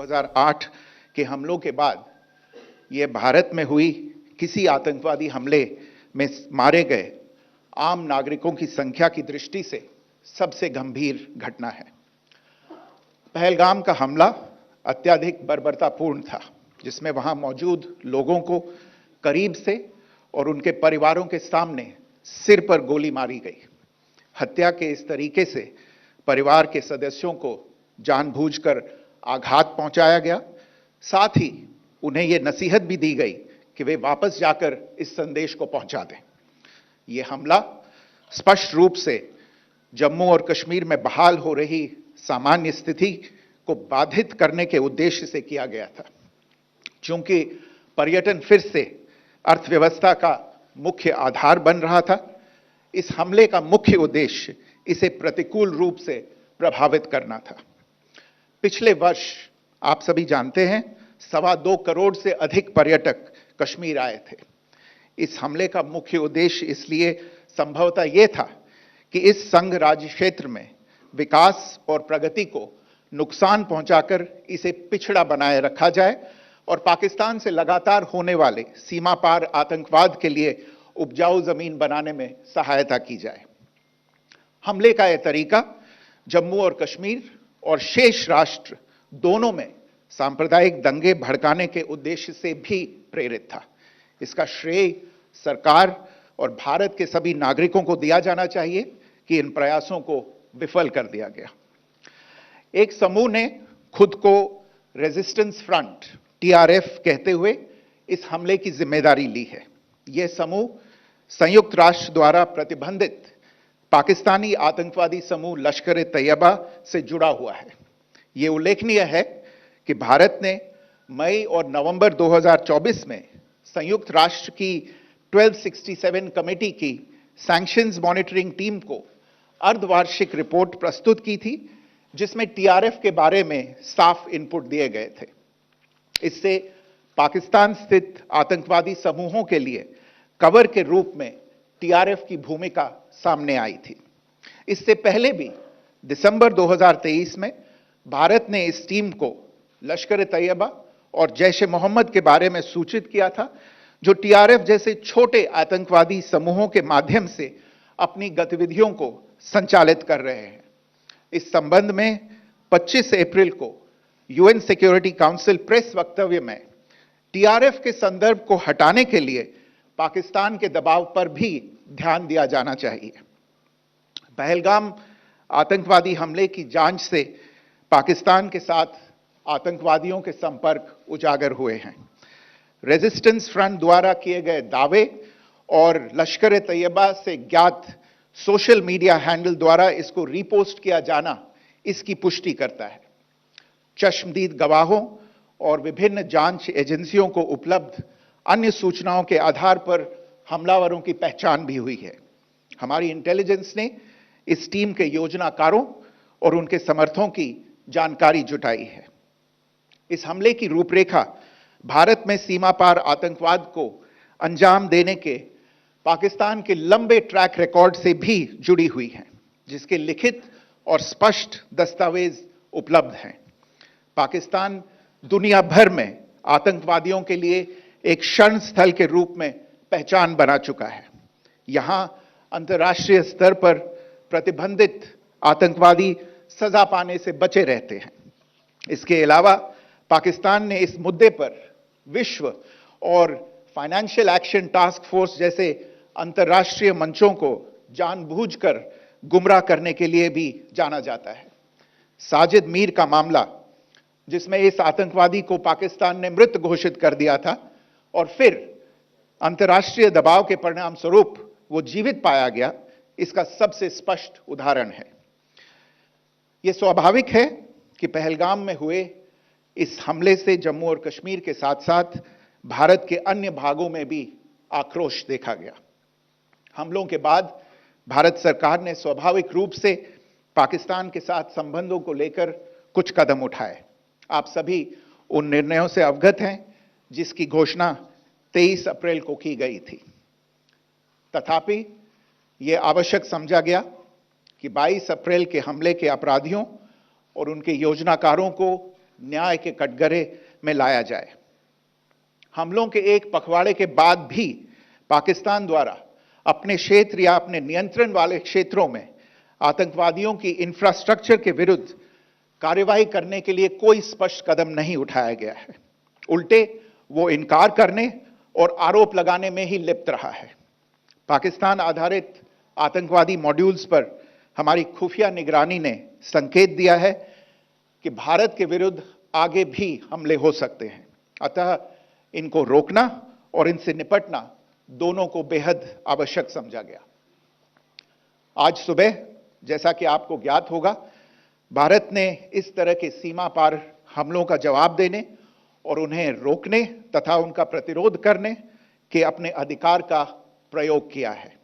2008 के हमलों के बाद ये भारत में हुई किसी आतंकवादी हमले में मारे गए आम नागरिकों की संख्या की दृष्टि से सबसे गंभीर घटना है। पहलगाम का हमला अत्यधिक बर्बरतापूर्ण था, जिसमें वहां मौजूद लोगों को करीब से और उनके परिवारों के सामने सिर पर गोली मारी गई। हत्या के इस तरीके से परिवार के सदस्यों को जानबूझकर आघात पहुंचाया गया। साथ ही उन्हें यह नसीहत भी दी गई कि वे वापस जाकर इस संदेश को पहुंचा दें। यह हमला स्पष्ट रूप से जम्मू और कश्मीर में बहाल हो रही सामान्य स्थिति को बाधित करने के उद्देश्य से किया गया था। चूंकि पर्यटन फिर से अर्थव्यवस्था का मुख्य आधार बन रहा था, इस हमले का मुख्य उद्देश्य इसे प्रतिकूल रूप से प्रभावित करना था। पिछले वर्ष आप सभी जानते हैं 2.25 करोड़ से अधिक पर्यटक कश्मीर आए थे। इस हमले का मुख्य उद्देश्य इसलिए संभवतः यह था कि इस संघ राज्य क्षेत्र में विकास और प्रगति को नुकसान पहुंचाकर इसे पिछड़ा बनाए रखा जाए और पाकिस्तान से लगातार होने वाले सीमा पार आतंकवाद के लिए उपजाऊ जमीन बनाने में सहायता की जाए। हमले का यह तरीका जम्मू और कश्मीर और शेष राष्ट्र दोनों में सांप्रदायिक दंगे भड़काने के उद्देश्य से भी प्रेरित था। इसका श्रेय सरकार और भारत के सभी नागरिकों को दिया जाना चाहिए कि इन प्रयासों को विफल कर दिया गया। एक समूह ने खुद को रेजिस्टेंस फ्रंट टीआरएफ कहते हुए इस हमले की जिम्मेदारी ली है। यह समूह संयुक्त राष्ट्र द्वारा प्रतिबंधित पाकिस्तानी आतंकवादी समूह लश्कर ए तैयबा से जुड़ा हुआ है। यह उल्लेखनीय है कि भारत ने मई और नवंबर 2024 में संयुक्त राष्ट्र की 1267 कमेटी की सैंक्शंस मॉनिटरिंग टीम को अर्धवार्षिक रिपोर्ट प्रस्तुत की थी, जिसमें टीआरएफ के बारे में साफ इनपुट दिए गए थे। इससे पाकिस्तान स्थित आतंकवादी समूहों के लिए कवर के रूप में टीआरएफ की भूमिका सामने आई थी। इससे पहले भी दिसंबर 2023 में भारत ने इस टीम को लश्कर ए तैयबा और जैश ए मोहम्मद के बारे में सूचित किया था, जो टीआरएफ जैसे छोटे आतंकवादी समूहों के माध्यम से अपनी गतिविधियों को संचालित कर रहे हैं। इस संबंध में 25 अप्रैल को यूएन सिक्योरिटी काउंसिल प्रेस वक्तव्य में टीआरएफ के संदर्भ को हटाने के लिए पाकिस्तान के दबाव पर भी ध्यान दिया जाना चाहिए। पहलगाम आतंकवादी हमले की जांच से पाकिस्तान के साथ आतंकवादियों के संपर्क उजागर हुए हैं। रेजिस्टेंस फ्रंट द्वारा किए गए दावे और लश्कर ए तैयबा से ज्ञात सोशल मीडिया हैंडल द्वारा इसको रीपोस्ट किया जाना इसकी पुष्टि करता है। चश्मदीद गवाहों और विभिन्न जांच एजेंसियों को उपलब्ध अन्य सूचनाओं के आधार पर हमलावरों की पहचान भी हुई है। हमारी इंटेलिजेंस ने इस टीम के योजनाकारों और उनके समर्थकों की जानकारी जुटाई है। इस हमले की रूपरेखा भारत में सीमा पार आतंकवाद को अंजाम देने के पाकिस्तान के लंबे ट्रैक रिकॉर्ड से भी जुड़ी हुई है, जिसके लिखित और स्पष्ट दस्तावेज उपलब्ध हैं। पाकिस्तान दुनिया भर में आतंकवादियों के लिए एक शरण स्थल के रूप में पहचान बना चुका है। यहां अंतर्राष्ट्रीय स्तर पर प्रतिबंधित आतंकवादी सजा पाने से बचे रहते हैं। इसके अलावा पाकिस्तान ने इस मुद्दे पर विश्व और फाइनेंशियल एक्शन टास्क फोर्स जैसे अंतर्राष्ट्रीय मंचों को जानबूझकर गुमराह करने के लिए भी जाना जाता है। साजिद मीर का मामला, जिसमें इस आतंकवादी को पाकिस्तान ने मृत घोषित कर दिया था और फिर अंतर्राष्ट्रीय दबाव के परिणाम स्वरूप वो जीवित पाया गया, इसका सबसे स्पष्ट उदाहरण है। यह स्वाभाविक है कि पहलगाम में हुए इस हमले से जम्मू और कश्मीर के साथ साथ भारत के अन्य भागों में भी आक्रोश देखा गया। हमलों के बाद भारत सरकार ने स्वाभाविक रूप से पाकिस्तान के साथ संबंधों को लेकर कुछ कदम उठाए। आप सभी उन निर्णयों से अवगत हैं जिसकी घोषणा 23 अप्रैल को की गई थी। तथापि यह आवश्यक समझा गया कि 22 अप्रैल के हमले के अपराधियों और उनके योजनाकारों को न्याय के कटघरे में लाया जाए। हमलों के एक पखवाड़े के बाद भी पाकिस्तान द्वारा अपने क्षेत्र या अपने नियंत्रण वाले क्षेत्रों में आतंकवादियों की इंफ्रास्ट्रक्चर के विरुद्ध कार्रवाई करने के लिए कोई स्पष्ट कदम नहीं उठाया गया है। उल्टे वो इनकार करने और आरोप लगाने में ही लिप्त रहा है। पाकिस्तान आधारित आतंकवादी मॉड्यूल्स पर हमारी खुफिया निगरानी ने संकेत दिया है कि भारत के विरुद्ध आगे भी हमले हो सकते हैं। अतः इनको रोकना और इनसे निपटना दोनों को बेहद आवश्यक समझा गया। आज सुबह, जैसा कि आपको ज्ञात होगा, भारत ने इस तरह के सीमा पार हमलों का जवाब देने और उन्हें रोकने तथा उनका प्रतिरोध करने के अपने अधिकार का प्रयोग किया है।